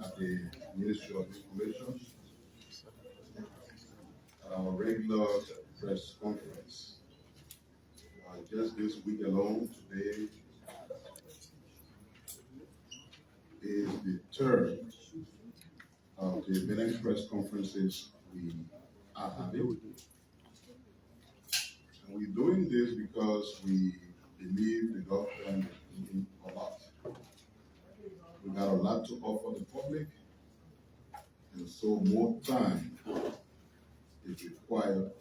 at the Ministry of Information at our regular press conference. Just this week alone, today is the third of the many press conferences we are having. And we're doing this because we believe the government is doing a lot. We got a lot to offer the public, and so more time is required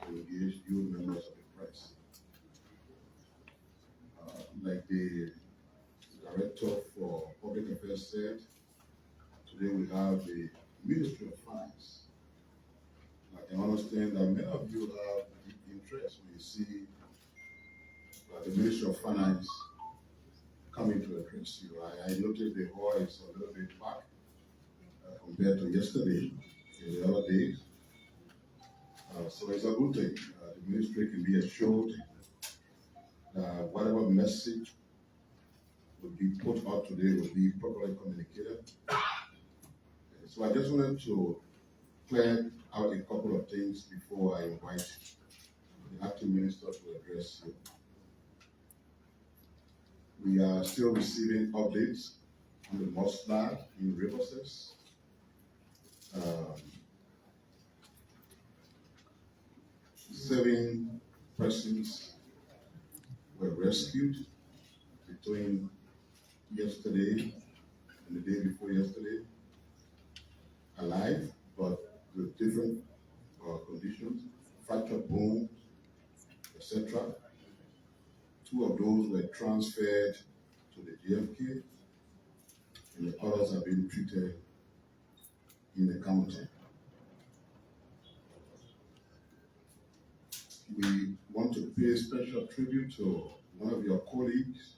to engage you members of the press. Like the Director for Public Affairs said, today we have the Ministry of Finance. I can understand that many of you have deep interest when you see the Ministry of Finance coming to address you. I noticed the hall is a little bit back compared to yesterday and the other days. So it's a good thing. The ministry can be assured that whatever message will be put out today will be properly communicated. So I just wanted to clear out a couple of things before I invite the acting minister to address you. We are still receiving updates on the mudslide in Riverses. 7 persons were rescued between yesterday and the day before yesterday, alive, but with different conditions, fractured bone, etc. 2 of those were transferred to the GFK, and the others have been treated in the county. We want to pay special tribute to one of your colleagues,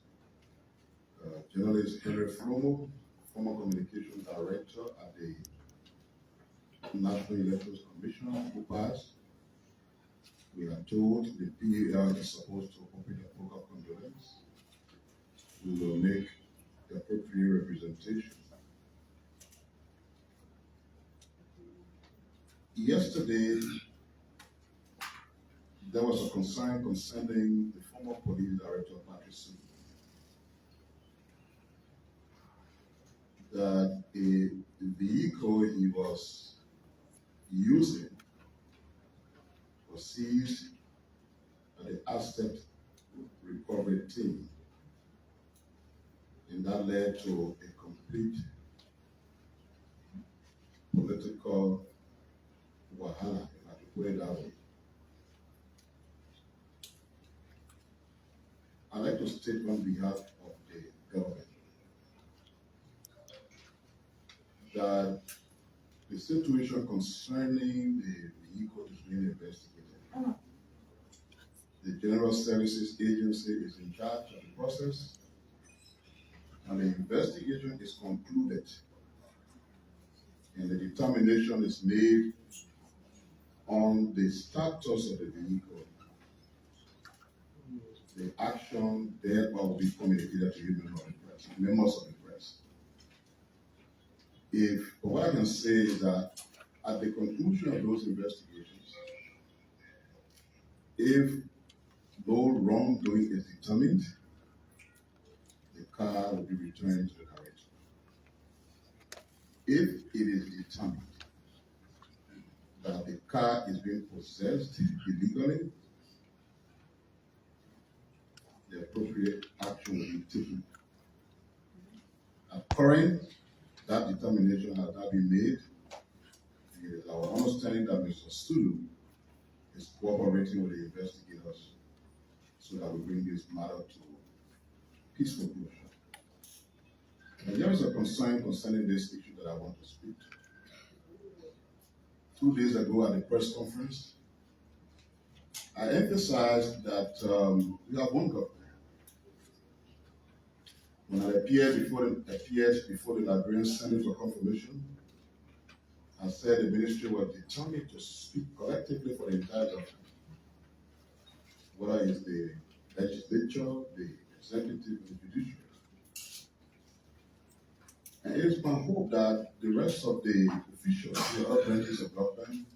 journalist Henry Flomo, former communication director at the National Elections Commission, who passed. We are told the PAL is supposed to open a book of condolence. We will make the appropriate representation. Yesterday, there was a concern concerning the former police director, Patrick Sue, that a vehicle he was using was seized at the asset recovery team, and that led to a complete political wahala, if I could put it that way. I'd like to state on behalf of the government that the situation concerning the vehicle is being investigated. The General Services Agency is in charge of the process, and the investigation is concluded, and the determination is made on the status of the vehicle. The action thereby will be communicated to you, members of the press. What I can say is that at the conclusion of those investigations, if no wrongdoing is determined, the car will be returned to the carriage. If it is determined that the car is being possessed illegally, the appropriate action will be taken. At current, that determination has not been made. It is our understanding that Mr. Sulu is cooperating with the investigators so that we bring this matter to peaceful closure. And there is a concern concerning this issue that I want to speak to. 2 days ago at the press conference, I emphasized that we have one government. When I appeared before the Liberian Senate for confirmation, I said the ministry was determined to speak collectively for the entire government, whether it's the legislature, the executive, and the judiciary. And it is my hope that the rest of the officials, the other branches of government,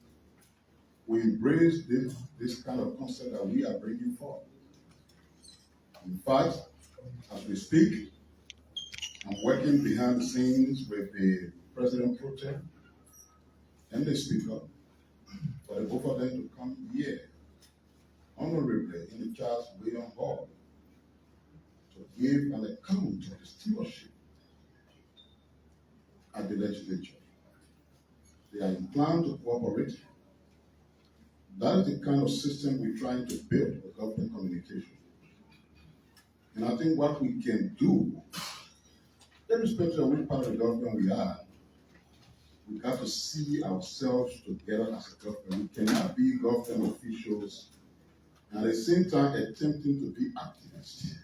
will embrace this kind of concept that we are bringing forth. In fact, as we speak, I'm working behind the scenes with the President Pro Tem and the Speaker for the both of them to come here honorably in the Charles William Hall to give an account of the stewardship at the legislature. They are inclined to cooperate. That is the kind of system we're trying to build with government communication. And I think what we can do, irrespective of which part of the government we are, we got to see ourselves together as a government. We cannot be government officials and at the same time attempting to be activists.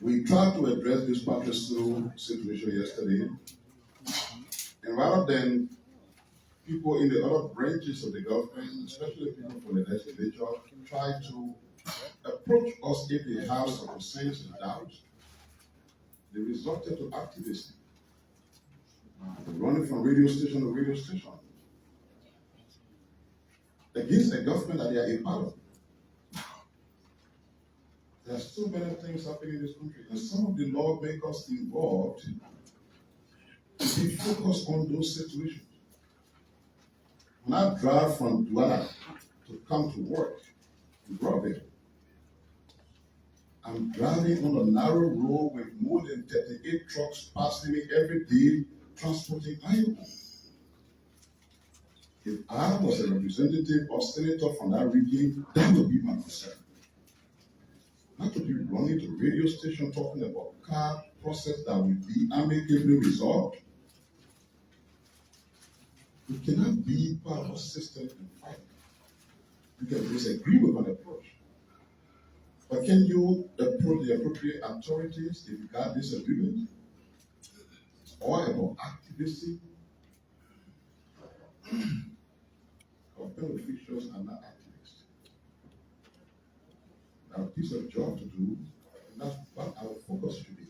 We tried to address this patriarchal situation yesterday, and rather than people in the other branches of the government, especially people from the legislature, try to approach us if they have some concerns and doubts, they resorted to activism. Running from radio station to radio station against the government that they are a part of. There are so many things happening in this country, and some of the lawmakers involved to be focused on those situations. When I drive from Douala to come to work in Broadway, I'm driving on a narrow road with more than 38 trucks passing me every day, transporting iron. If I was a representative or senator from that region, that would be my concern. Not to be running to radio station talking about car process that will be amicably resolved. We cannot be part of a system and fight. You can disagree with an approach. But can you approach the appropriate authorities if you got disagreement? It's all about activism. Government officials are not activists. They have a piece of job to do, and that's what our focus should be.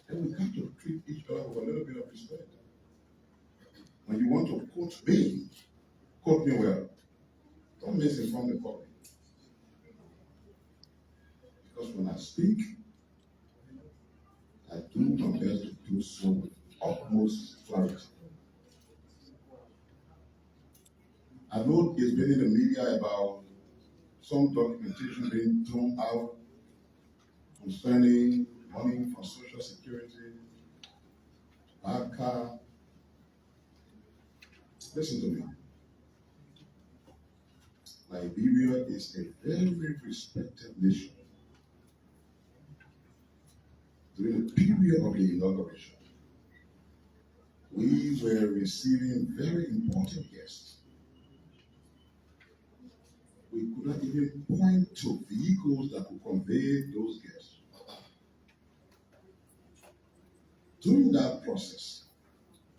And we got to treat each other with a little bit of respect. When you want to quote me well. Don't misinform the public. Because when I speak, I do my best to do so with utmost clarity. I know it's been in the media about some documentation being thrown out concerning money from Social Security, ACA. Listen to me. Liberia is a very respected nation. During the period of the inauguration, we were receiving very important guests. We could not even point to vehicles that could convey those guests. During that process,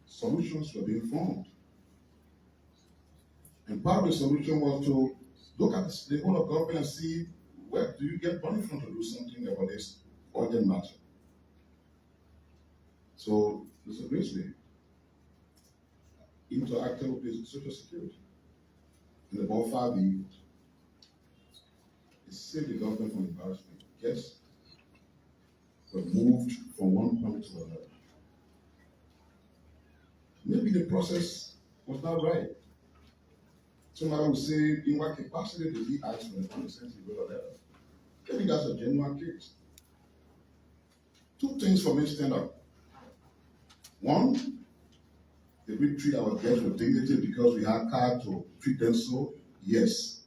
solutions were being formed. And part of the solution was to look at the whole of government and see where do you get money from to do something about this urgent matter. So, Mr. Grizzly interacted with Social Security in about 5 years. It saved the government from embarrassment. Yes, were moved from one point to another. Maybe the process was not right. Somebody would say, in what capacity did he ask for the consent he wrote a letter? Maybe that's a genuine case. Two things for me stand up. One, did we treat our guests with dignity because we had card to treat them so? Yes.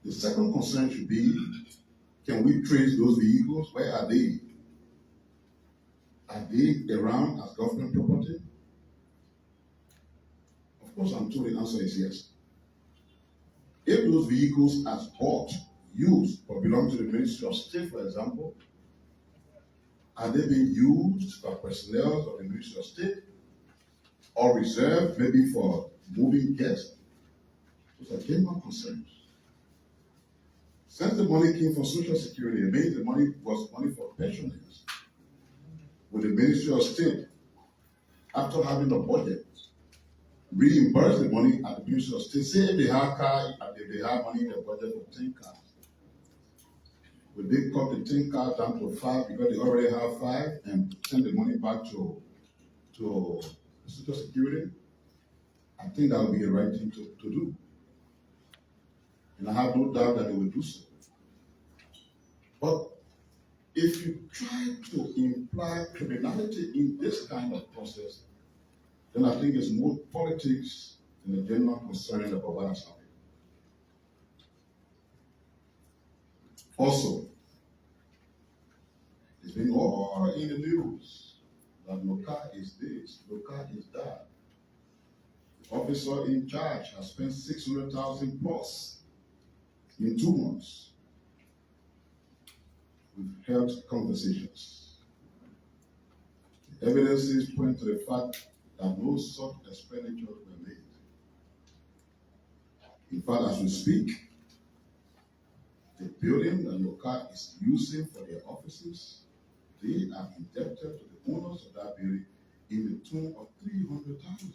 The second concern should be, can we trace those vehicles? Where are they? Are they around as government property? Of course, I'm told the answer is yes. If those vehicles are bought, used, or belong to the Ministry of State, for example, are they being used by personnel of the Ministry of State or reserved maybe for moving guests? Those are genuine concerns. Since the money came from Social Security, it means the money was money for pensioners. With the Ministry of State, after having a budget, reimburse the money at the Ministry of State. Say if they have car, if they have money in their budget for 10 cars, would they cut the 10 cars down to 5 because they already have 5 and send the money back to Social Security? I think that would be the right thing to do. And I have no doubt that they will do so. But if you try to imply criminality in this kind of process, then I think it's more politics than a genuine concern about what has happened. Also, it's been all in the news that Noka is this, Noka is that. The officer in charge has spent 600,000 plus in 2 months with health conversations. The evidences point to the fact that no such expenditures were made. In fact, as we speak, the building that Noka is using for their offices, they are indebted to the owners of that building in the tune of 300,000.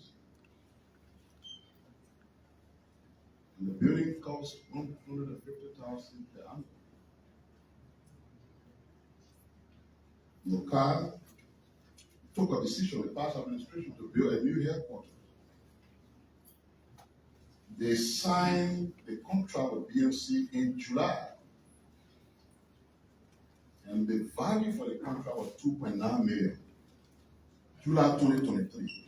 And the building costs 150,000 per annum. Noka took a decision, the past administration, to build a new headquarters. They signed the contract with BMC in July. And the value for the contract was 2.9 million. July 2023.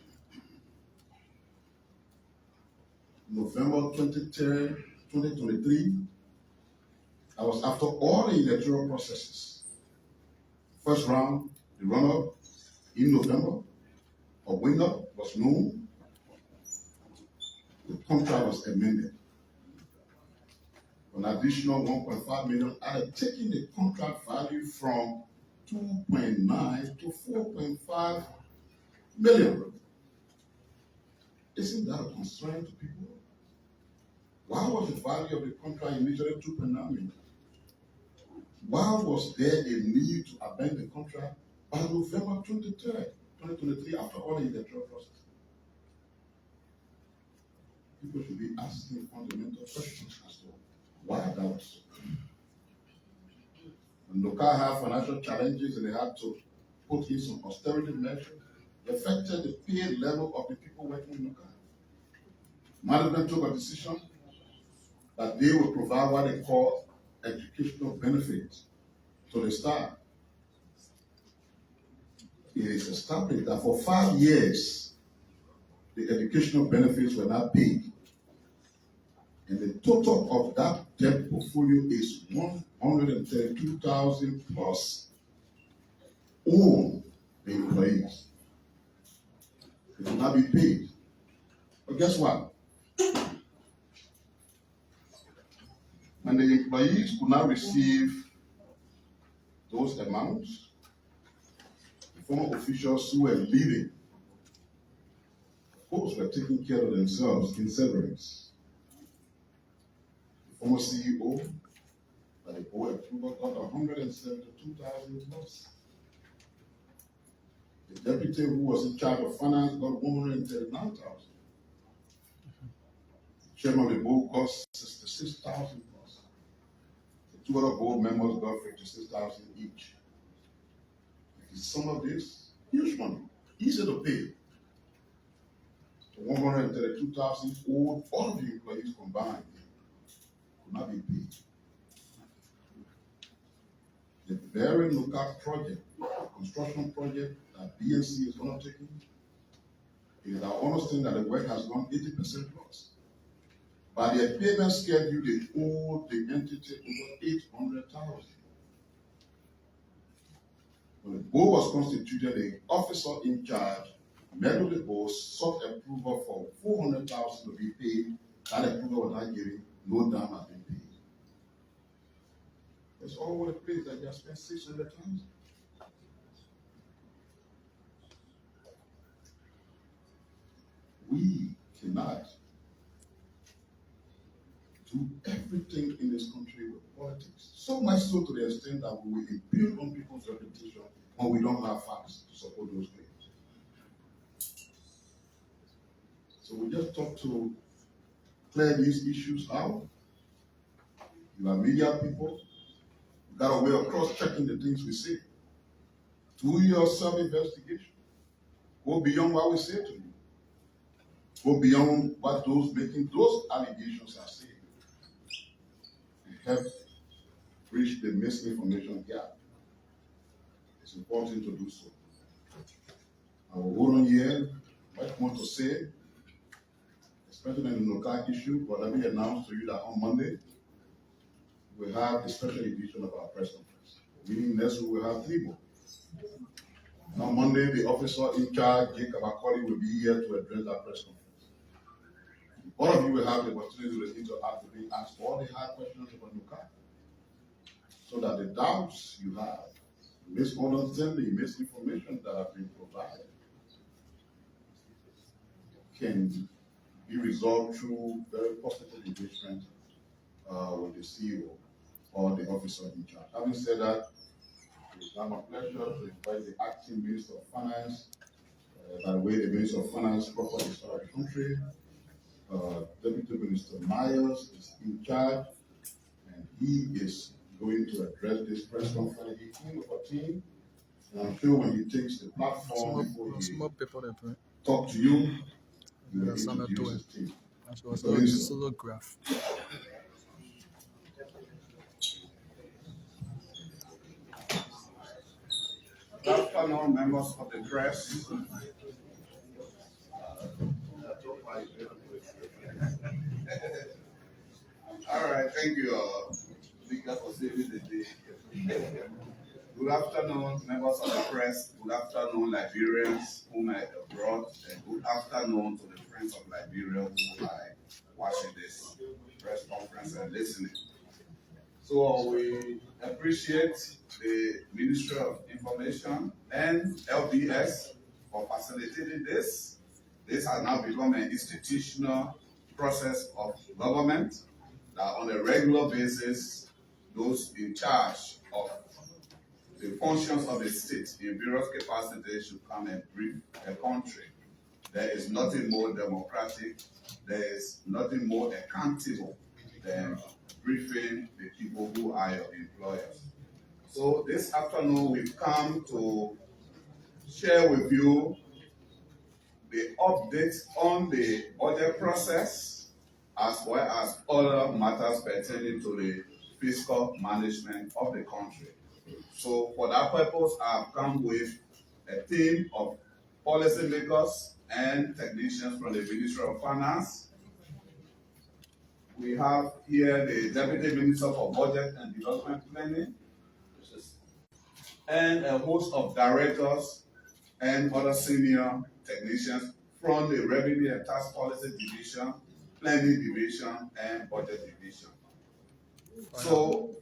November 23rd, 2023, I was after all the electoral processes. First round, the runoff in November, a winner was known. The contract was amended. An additional 1.5 million, I had taken the contract value from 2.9 to 4.5 million. Isn't that a concern to people? Why was the value of the contract initially 2.9 million? Why was there a need to amend the contract by November 23rd, 2023, after all the electoral process? People should be asking fundamental questions as to why that was so. When Noka had financial challenges and they had to put in some austerity measures, it affected the pay level of the people working in Noka. Management took a decision that they would provide what they call educational benefits to the staff. It is established that for 5 years, the educational benefits were not paid. And the total of that debt portfolio is 132,000 plus on the employees. It will not be paid. But guess what? When the employees could not receive those amounts, the former officials who were leaving, of course, were taking care of themselves in severance. The former CEO, by the board approval, got 172,000 plus. The deputy who was in charge of finance got 139,000. The chairman of the board got 66,000 plus. The 2 other board members got 56,000 each. If you sum of this, huge money, easy to pay. The 132,000 owed all of the employees combined could not be paid. The very Noka project, the construction project that BNC is undertaking, it is our understanding that the work has gone 80% plus. By their payment schedule, they owe the entity over 800,000. When the board was constituted, the officer in charge met with the board, sought approval for 400,000 to be paid. That approval was not given, no dam has been paid. It's all over the place that they have spent 600,000. We cannot do everything in this country with politics. So much so to the extent that we will impugn on people's reputation when we don't have facts to support those claims. So we just talk to clear these issues out. You are media people. You got a way of cross-checking the things we say. Do your self-investigation. Go beyond what we say to you. Go beyond what those making those allegations are saying. And help bridge the misinformation gap. It's important to do so. I will hold on here. Much more to say, especially on the local issue, but let me announce to you that on Monday, we'll have a special edition of our press conference. Meaning next week we'll have 3 more. On Monday, the officer in charge, Jacob Akoli, will be here to address that press conference. All of you will have the opportunity to ask all the hard questions about Nuka, so that the doubts you have, misunderstanding, misinformation that have been provided, can be resolved through very positive engagement with the CEO or the officer in charge. Having said that, it's now my pleasure to invite the acting Minister of Finance. By the way, the Minister of Finance properly started the country. Deputy Minister Myers is in charge, and he is going to address this press conference. He came with a team, and I'm sure when he takes the platform before he talk to you, he will introduce his team. Solograph. Good afternoon, members of the press. All right, thank you, Speaker, for saving the day. Good afternoon, members of the press. Good afternoon, Liberians whom I brought, and good afternoon to the friends of Liberia who are watching this press conference and listening. So we appreciate the Ministry of Information and LBS for facilitating this. This has now become an institutional process of government that on a regular basis, those in charge of the functions of the state in various capacities should come and brief a country. There is nothing more democratic, there is nothing more accountable than briefing the people who are your employers. So this afternoon we've come to share with you the updates on the budget process as well as other matters pertaining to the fiscal management of the country. So for that purpose, I've come with a team of policymakers and technicians from the Ministry of Finance. We have here the Deputy Minister for Budget and Development Planning, and a host of directors and other senior technicians from the Revenue and Tax Policy Division, Planning Division, and Budget Division. So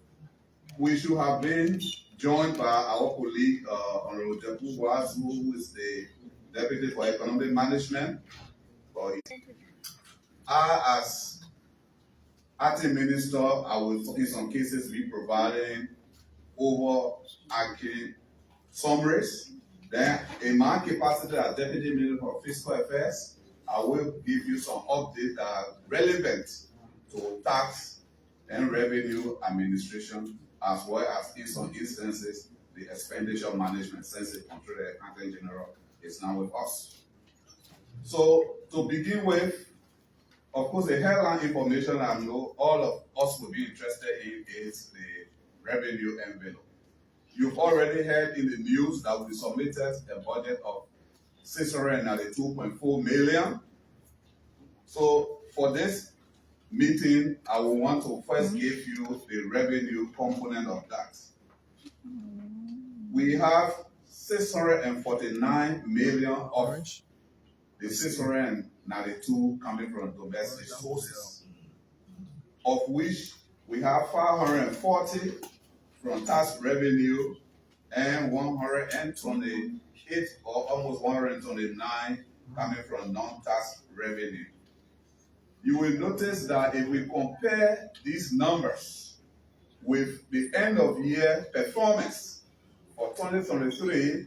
we should have been joined by our colleague, Honorable Jepu Boazu, who is the Deputy for Economic Management. As acting minister, I will in some cases be providing overarching summaries. Then in my capacity as Deputy Minister for Fiscal Affairs, I will give you some updates that are relevant to tax and revenue administration, as well as in some instances, the expenditure management, since the Comptroller Accountant General is now with us. So to begin with, of course, the headline information I know all of us will be interested in is the revenue envelope. You've already heard in the news that we submitted a budget of 692.4 million. So for this meeting, I will want to first give you the revenue component of that. We have 649 million of the 692 coming from domestic sources, of which we have 540 from tax revenue and 128 or almost 129 coming from non-tax revenue. you will notice that if we compare these numbers with the end of year performance for 2023,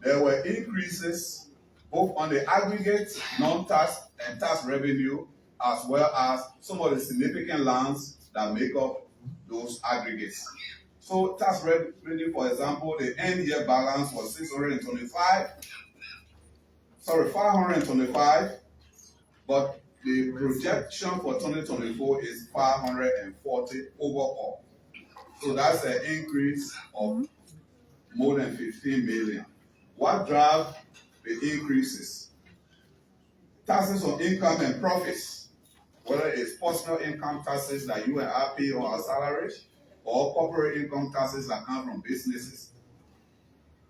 there were increases both on the aggregate non-tax and tax revenue, as well as some of the significant lands that make up those aggregates. So tax revenue, for example, the end year balance was 525, but the projection for 2024 is 540 overall. So that's an increase of more than 15 million. What drives the increases? Taxes on income and profits, whether it's personal income taxes that you and I pay on our salaries, or corporate income taxes that come from businesses.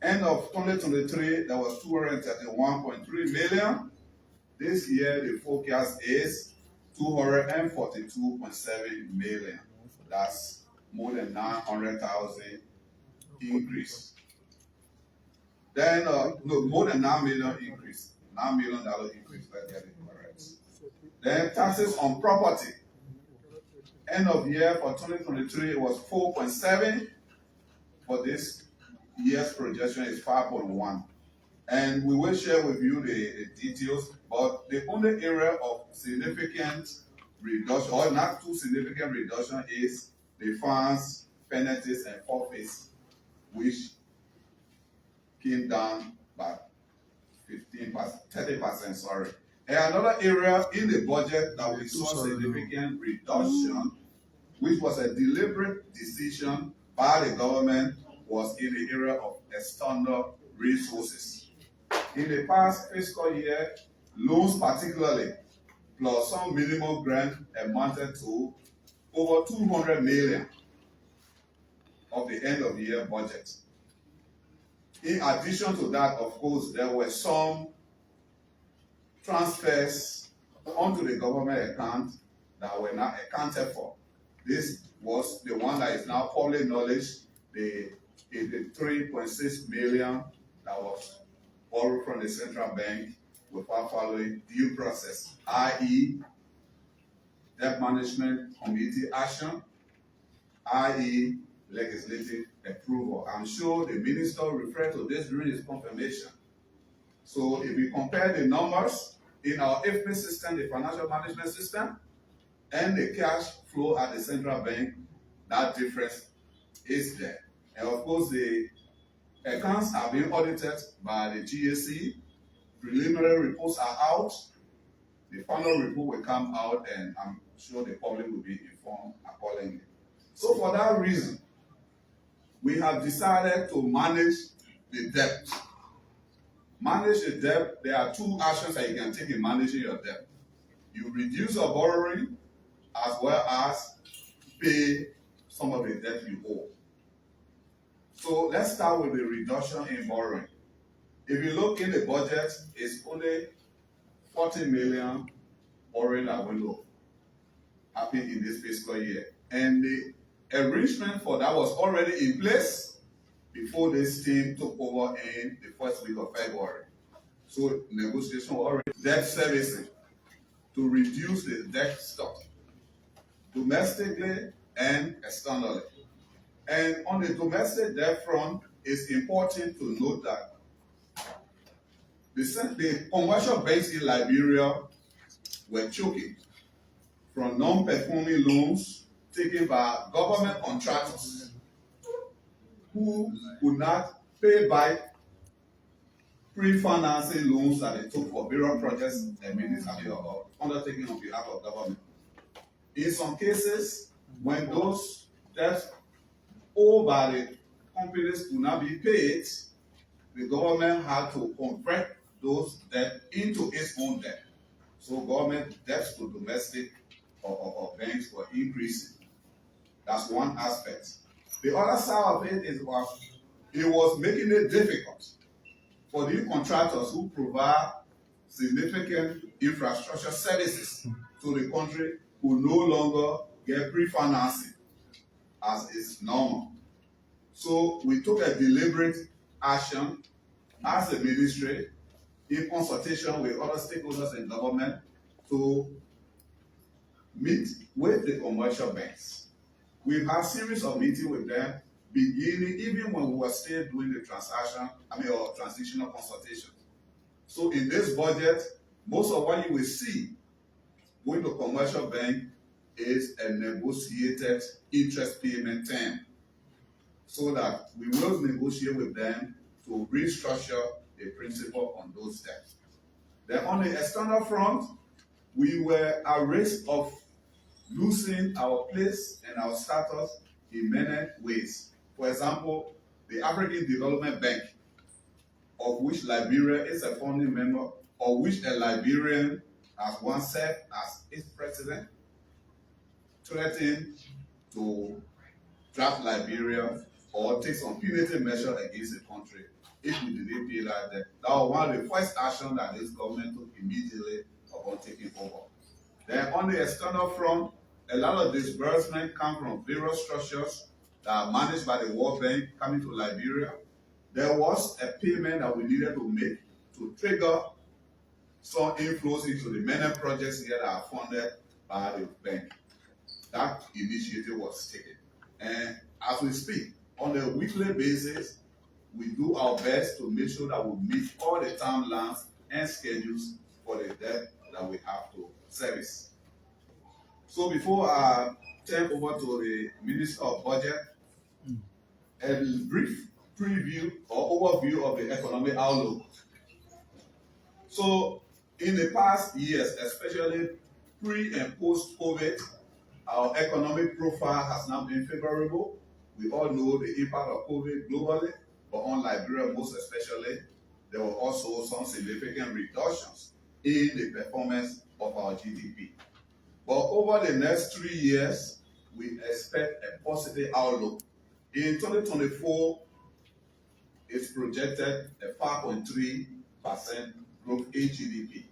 End of 2023, there was 231.3 million. This year, the forecast is 242.7 million. That's more than 900,000 increase. Then, more than 9 million increase. $9 million increase, let's get it correct. Then taxes on property. End of year for 2023, it was 4.7. For this year's projection is 5.1. And we will share with you the details, but the only area of significant reduction, or not too significant reduction, is the fines, penalties, and forfeits, which came down by 30%, sorry. And another area in the budget that we saw significant reduction, which was a deliberate decision by the government, was in the area of external resources. In the past fiscal year, loans particularly, plus some minimum grant amounted to over 200 million of the end of the year budget. In addition to that, of course, there were some transfers onto the government account that were not accounted for. This was the one that is now public knowledge, the 3.6 million that was borrowed from the central bank without following due process, i.e., debt management committee action, i.e., legislative approval. I'm sure the minister referred to this during his confirmation. So if we compare the numbers in our IFMI system, the financial management system, and the cash flow at the central bank, that difference is there. And of course, the accounts are being audited by the GAC. Preliminary reports are out. The final report will come out, and I'm sure the public will be informed accordingly. So for that reason, we have decided to manage the debt. Manage the debt, there are two actions that you can take in managing your debt. You reduce your borrowing as well as pay some of the debt you owe. So let's start with the reduction in borrowing. If you look in the budget, it's only 40 million borrowing that will happen in this fiscal year. And the arrangement for that was already in place before this team took over in the first week of February. So negotiation was already debt servicing to reduce the debt stock domestically and externally. And on the domestic debt front, it's important to note that the commercial banks in Liberia were choking from non-performing loans taken by government contractors who could not pay back pre-financing loans that they took for various projects and ministry or undertaking on behalf of government. In some cases, when those debts owed by the companies could not be paid, the government had to convert those debts into its own debt. So government debts to domestic or banks were increasing. That's one aspect. The other side of it is it was making it difficult for the contractors who provide significant infrastructure services to the country who no longer get pre-financing as is normal. So we took a deliberate action as a ministry in consultation with other stakeholders in government to meet with the commercial banks. We've had series of meetings with them, beginning even when we were still doing the or transitional consultation. So in this budget, most of what you will see going to commercial bank is a negotiated interest payment term, so that we will negotiate with them to restructure the principal on those debts. Then on the external front, we were at risk of losing our place and our status in many ways. For example, the African Development Bank, of which Liberia is a founding member, of which a Liberian has once served as its president, threatened to draft Liberia or take some punitive measure against the country if we didn't pay that debt. That was one of the first actions that this government took immediately upon taking over. Then on the external front, a lot of disbursement come from various structures that are managed by the World Bank coming to Liberia. There was a payment that we needed to make to trigger some inflows into the many projects here that are funded by the bank. That initiative was taken. And as we speak, on a weekly basis, we do our best to make sure that we meet all the timelines and schedules for the debt that we have to service. So before I turn over to the Minister of Budget, a brief preview or overview of the economic outlook. So in the past years, especially pre and post-COVID, our economic profile has not been favorable. We all know the impact of COVID globally, but on Liberia most especially, there were also some significant reductions in the performance of our GDP. But over the next 3 years, we expect a positive outlook. In 2024, it's projected a 5.3% growth in GDP.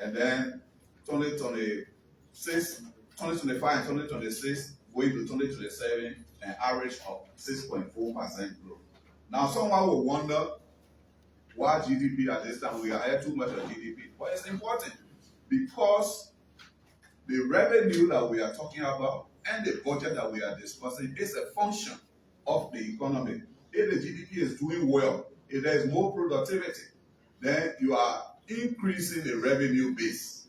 And then 2025 and 2026, going to 2027, an average of 6.4% growth. Now, someone will wonder why GDP at this time, we are at too much of GDP. But it's important because the revenue that we are talking about and the budget that we are discussing is a function of the economy. If the GDP is doing well, if there is more productivity, then you are increasing the revenue base.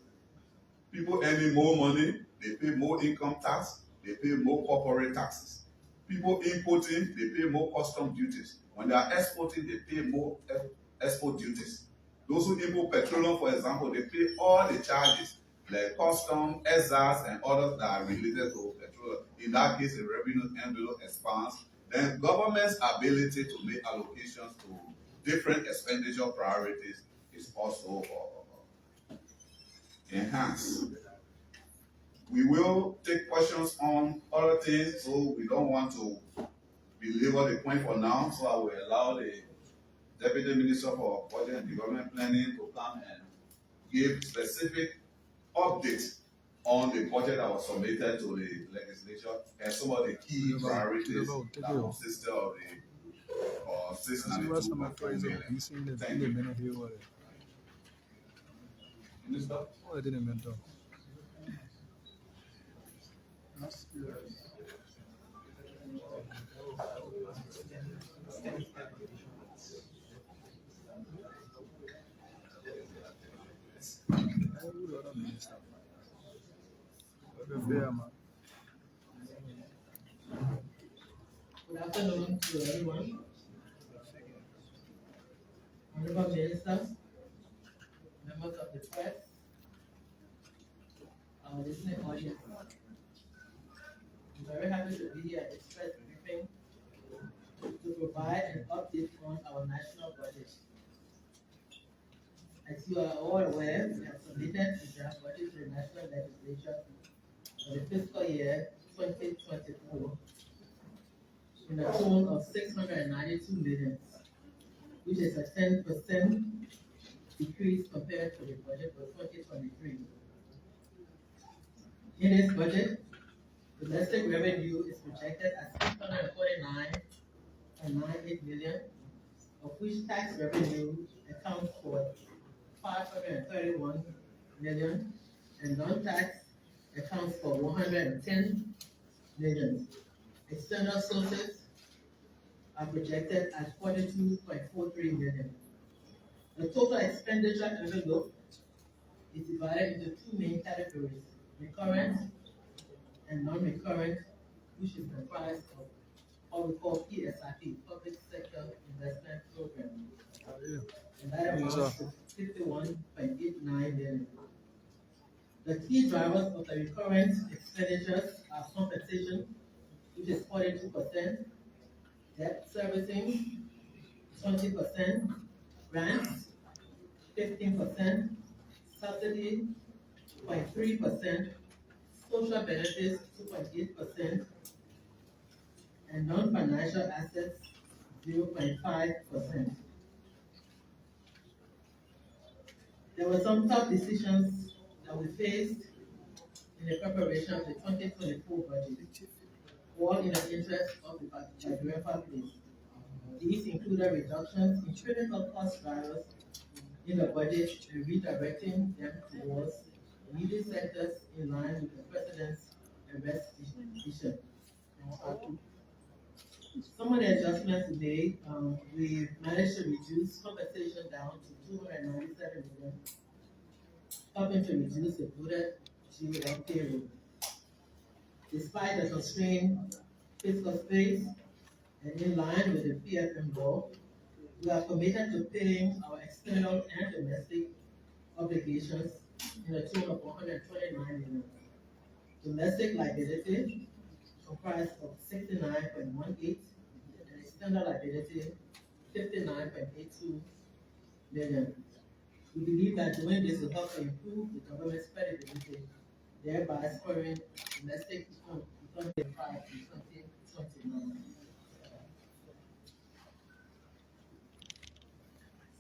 People earning more money, they pay more income tax, they pay more corporate taxes. People importing, they pay more custom duties. When they are exporting, they pay more export duties. Those who import petroleum, for example, they pay all the charges, like custom, ESAs, and others that are related to petroleum. In that case, the revenue envelope expands. Then government's ability to make allocations to different expenditure priorities is also enhanced. We will take questions on other things, so we don't want to belabor the point for now, so I will allow the Deputy Minister for Budget and Development Planning to come and give specific updates on the budget that was submitted to the legislature and some of the key priorities that consisted of the 692.4 million. Thank you. Minister? Oh, I didn't mention. Good afternoon to everyone. Honorable Minister, members of the press, our listening audience. I'm very happy to be here at this press briefing to provide an update on our national budget. As you are all aware, we have submitted the draft budget to the national legislature for the fiscal year 2024 in a tone of 692 million, which is a 10% decrease compared to the budget for 2023. In this budget, domestic revenue is projected at 649.98 million, of which tax revenue accounts for 531 million, and non-tax accounts for 110 million. External sources are projected at 42.43 million. The total expenditure envelope is divided into two main categories: recurrent and non-recurrent, which is comprised of what we call PSIP, Public Sector Investment Program. And that amounts to 51.89 million. The key drivers of the recurrent expenditures are compensation, which is 42%, debt servicing, 20%, grants, 15%, subsidy, 0.3%, social benefits, 2.8%, and non-financial assets, 0.5%. There were some tough decisions that we faced in the preparation of the 2024 budget, all in the interest of the Nigerian families. These included reductions in critical cost drivers in the budget and redirecting them towards needed sectors in line with the President's arrest vision. Some of the adjustments we made, we managed to reduce compensation down to 297 million, helping to reduce the voted GOL payroll. Despite the constrained fiscal space and in line with the PFM law, we are committed to paying our external and domestic obligations in a total of 129 million. Domestic liability comprised of 69.18 and external liability 59.82 million. We believe that doing this will help to improve the government's credibility, thereby spurring domestic economic growth in 2029.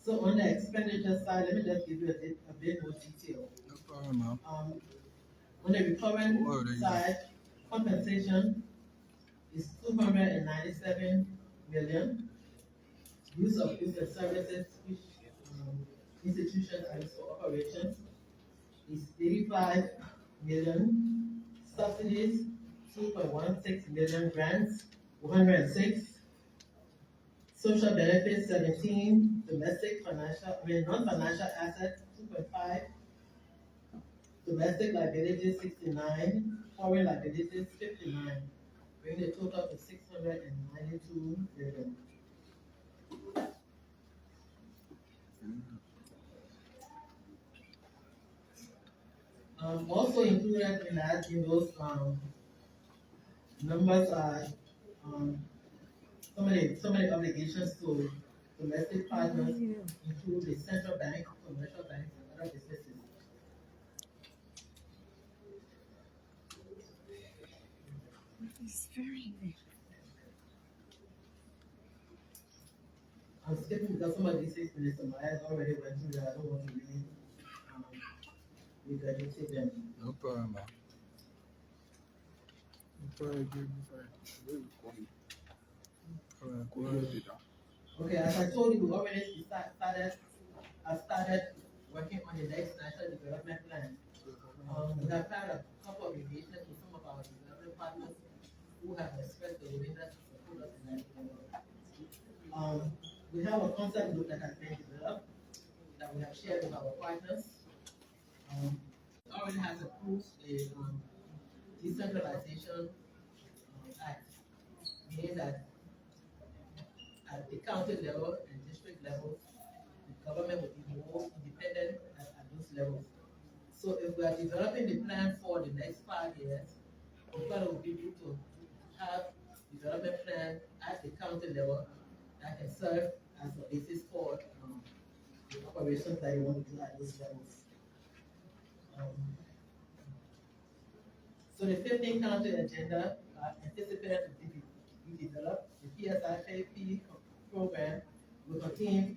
So on the expenditure side, let me just give you a bit more detail. No problem, ma'am. On the recurrent side, compensation is 297 million. Use of goods and services, which institutions use for operations, is 85 million. Subsidies, 2.16 million. Grants, 106. Social benefits, 17. Domestic non-financial assets, 2.5. Domestic liabilities, 69. Foreign liabilities, 59. Bringing the total to 692 million. Also included in that, in those numbers are some of the obligations to domestic partners, include the central bank, commercial banks, and other businesses. It's very I'm skipping because some of these things Minister Myers already went through that. I don't want to really regurgitate them. No problem, ma'am. Okay, as I told you, we already started working on the next national development plan. We have had a couple of engagements with some of our development partners who have expressed the willingness to support us in that development. We have a concept book that has been developed that we have shared with our partners. Already has approved a decentralization act, meaning that at the county level and district level, the government will be more independent at those levels. So if we are developing the plan for the next 5 years, we thought it would be good to have development plan at the county level that can serve as a basis for the operations that you want to do at those levels. So the 15 county agenda anticipated to be developed. The PSIP program will continue